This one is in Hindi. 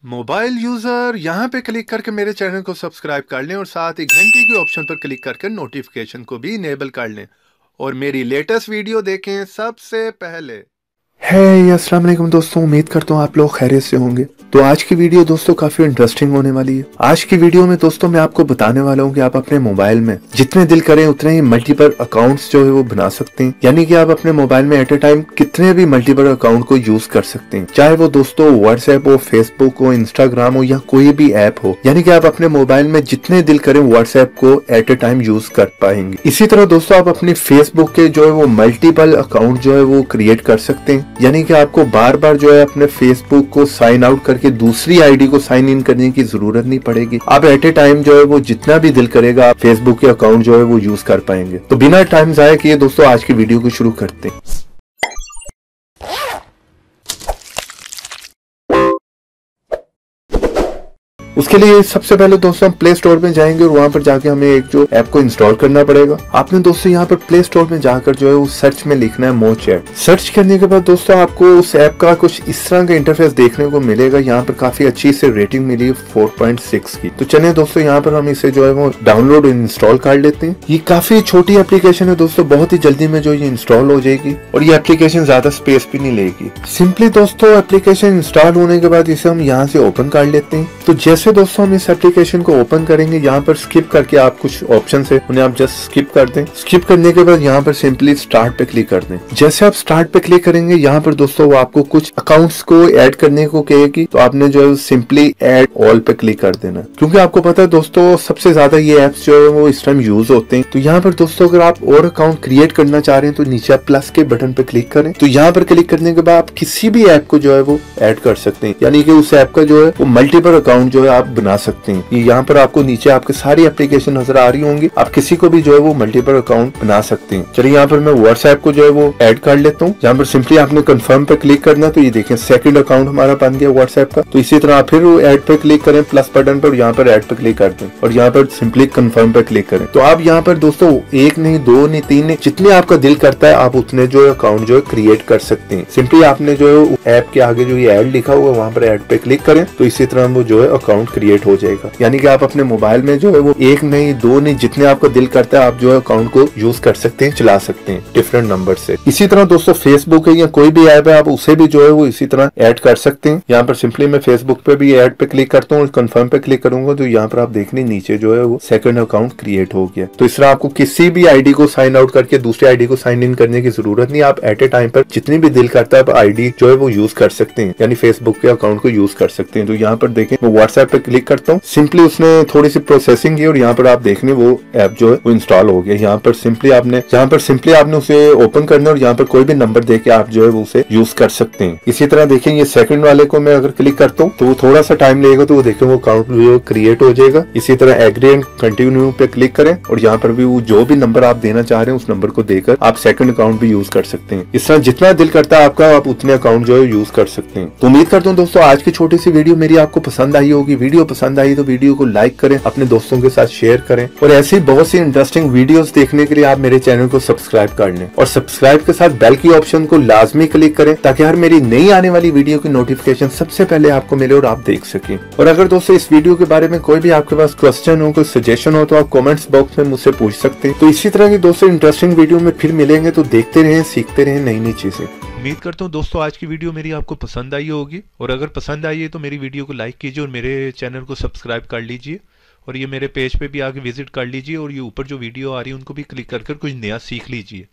मोबाइल यूजर यहाँ पे क्लिक करके मेरे चैनल को सब्सक्राइब कर लें और साथ ही घंटी के ऑप्शन पर क्लिक करके नोटिफिकेशन को भी इनेबल कर लें और मेरी लेटेस्ट वीडियो देखें सबसे पहले। अस्सलाम वालेकुम दोस्तों, उम्मीद करता हूँ आप लोग खैरियत से होंगे। तो आज की वीडियो दोस्तों काफी इंटरेस्टिंग होने वाली है। आज की वीडियो में दोस्तों मैं आपको बताने वाला हूँ कि आप अपने मोबाइल में जितने दिल करें उतने ही मल्टीपल अकाउंट्स जो है वो बना सकते हैं। यानी कि आप अपने मोबाइल में एट ए टाइम कितने भी मल्टीपल अकाउंट को यूज कर सकते हैं, चाहे वो दोस्तों व्हाट्सएप हो, फेसबुक हो, इंस्टाग्राम हो या कोई भी ऐप हो। यानी कि आप अपने मोबाइल में जितने दिल करें व्हाट्सएप को एट ए टाइम यूज कर पाएंगे। इसी तरह दोस्तों आप अपने फेसबुक के जो है वो मल्टीपल अकाउंट जो है वो क्रिएट कर सकते हैं। यानी कि आपको बार बार जो है अपने फेसबुक को साइन आउट करके दूसरी आईडी को साइन इन करने की जरूरत नहीं पड़ेगी। आप एट ए टाइम जो है वो जितना भी दिल करेगा आप फेसबुक के अकाउंट जो है वो यूज कर पाएंगे। तो बिना टाइम जाया किए दोस्तों आज की वीडियो को शुरू करते हैं। उसके लिए सबसे पहले दोस्तों हम प्ले स्टोर में जाएंगे और वहां पर जाके हमें एक जो ऐप को इंस्टॉल करना पड़ेगा। आपने दोस्तों यहाँ पर प्ले स्टोर में जाकर जो है वो सर्च में लिखना है मो चैट। सर्च करने के बाद दोस्तों आपको उस ऐप का कुछ इस तरह का इंटरफेस देखने को मिलेगा। यहाँ पर काफी अच्छी से रेटिंग मिली है 4.6 की। तो चलिए दोस्तों यहाँ पर हम इसे जो है वो डाउनलोड इंस्टॉल कर लेते हैं। ये काफी छोटी एप्लीकेशन है दोस्तों, बहुत ही जल्दी में जो ये इंस्टॉल हो जाएगी और ये एप्लीकेशन ज्यादा स्पेस भी नहीं लेगी। सिंपली दोस्तों एप्लीकेशन इंस्टॉल होने के बाद इसे हम यहाँ से ओपन कर लेते हैं। तो जैसे दोस्तों हम इस एप्लीकेशन को ओपन करेंगे, यहाँ पर स्किप करके आप कुछ ऑप्शन है उन्हें आप जस्ट स्किप कर दें। स्किप करने के बाद यहाँ पर सिंपली स्टार्ट पे क्लिक कर दें। जैसे आप स्टार्ट पे क्लिक करेंगे यहाँ पर दोस्तों वो आपको कुछ अकाउंट्स को ऐड करने को कहेगी। तो आपने जो है सिंपली ऐड ऑल पे क्लिक कर देना, क्योंकि आपको पता है दोस्तों सबसे ज्यादा ये एप्स जो है वो इस टाइम यूज होते हैं। तो यहाँ पर दोस्तों अगर आप और अकाउंट क्रिएट करना चाह रहे हैं तो नीचे आप प्लस के बटन पे क्लिक करें। तो यहाँ पर क्लिक करने के बाद आप किसी भी ऐप को जो है वो ऐड कर सकते हैं। यानी कि उस ऐप का जो है वो मल्टीपल अकाउंट जो है आप बना सकते हैं। ये यहाँ पर आपको नीचे आपके सारी एप्लीकेशन नजर आ रही होंगी। आप किसी को भी जो है वो मल्टीपल अकाउंट बना सकते हैं। चलिए यहाँ पर मैं व्हाट्सएप को जो है वो ऐड कर लेता हूँ। यहाँ पर सिंपली आपने कंफर्म पे क्लिक करना। तो ये देखें सेकंड अकाउंट हमारा बन गया व्हाट्सएप का। तो इसी तरह आप फिर ऐड पे क्लिक करें प्लस बटन पर, यहाँ पर ऐड पे क्लिक कर दें और यहाँ पर सिंपली कंफर्म पे क्लिक करें। तो आप यहाँ पर दोस्तों एक नहीं, दो नहीं, तीन नहीं, जितने आपका दिल करता है आप उतने जो है अकाउंट जो है क्रिएट कर सकते हैं। सिंपली आपने जो है ऐप के आगे जो ये ऐड लिखा हुआ है वहाँ पर ऐड पे क्लिक करें। तो इसी तरह वो जो है अकाउंट क्रिएट हो जाएगा। यानी कि आप अपने मोबाइल में जो है वो एक नहीं, दो नहीं, जितने आपका दिल करता है आप जो है अकाउंट को यूज कर सकते हैं, चला सकते हैं डिफरेंट नंबर से। इसी तरह दोस्तों फेसबुक है या कोई भी ऐप है आप उसे भी जो है वो इसी तरह ऐड कर सकते हैं। यहाँ पर सिंपली मैं फेसबुक पे भी ऐड पे क्लिक करता हूँ और कंफर्म पे क्लिक करूंगा। तो यहाँ पर आप देखने नीचे जो है वो सेकंड अकाउंट क्रिएट हो गया। तो इस तरह आपको किसी भी आईडी को साइन आउट करके दूसरी आईडी को साइन इन करने की जरूरत नहीं। आप एट ए टाइम पर जितनी भी दिल करता है आईडी जो है वो यूज कर सकते हैं, यानी फेसबुक के अकाउंट को यूज कर सकते हैं। तो यहाँ पर देखें मैं व्हाट्सएप पे क्लिक करता हूँ, सिंपली उसने थोड़ी सी प्रोसेसिंग की और यहाँ पर आप देखने वो ऐप जो है वो इंस्टॉल हो गया। यहाँ पर सिंपली आपने उसे ओपन करना और यहाँ पर कोई भी नंबर देके आप जो है वो उसे यूज कर सकते हैं। इसी तरह देखें ये सेकंड वाले को मैं अगर क्लिक करता हूँ तो वो थोड़ा सा टाइम लगेगा, तो वो देखें वो अकाउंट जो क्रिएट हो जाएगा। इसी तरह एग्री एंड कंटिन्यू पे क्लिक करें और यहाँ पर भी वो जो भी नंबर आप देना चाह रहे हैं उस नंबर को देकर आप सेकंड अकाउंट भी यूज कर सकते हैं। इस तरह जितना दिल करता है आपका आप उतने अकाउंट जो है यूज कर सकते हैं। तो उम्मीद करता हूँ दोस्तों आज की छोटी सी वीडियो मेरी आपको पसंद आई होगी। वीडियो पसंद आई तो वीडियो को लाइक करें, अपने दोस्तों के साथ शेयर करें और ऐसी बहुत सी इंटरेस्टिंग वीडियोस देखने के लिए आप मेरे चैनल को सब्सक्राइब कर लें और सब्सक्राइब के साथ बेल की ऑप्शन को लाजमी क्लिक करें ताकि हर मेरी नई आने वाली वीडियो की नोटिफिकेशन सबसे पहले आपको मिले और आप देख सकें। और अगर दोस्तों इस वीडियो के बारे में कोई भी आपके पास क्वेश्चन हो, कोई सजेशन हो तो आप कमेंट्स बॉक्स में मुझसे पूछ सकते हैं। तो इसी तरह की दोस्तों इंटरेस्टिंग वीडियो में फिर मिलेंगे। तो देखते रहें, सीखते रहें नई नई चीजें। उम्मीद करता हूँ दोस्तों आज की वीडियो मेरी आपको पसंद आई होगी और अगर पसंद आई है तो मेरी वीडियो को लाइक कीजिए और मेरे चैनल को सब्सक्राइब कर लीजिए और ये मेरे पेज पे भी आके विजिट कर लीजिए और ये ऊपर जो वीडियो आ रही है उनको भी क्लिक कर कुछ नया सीख लीजिए।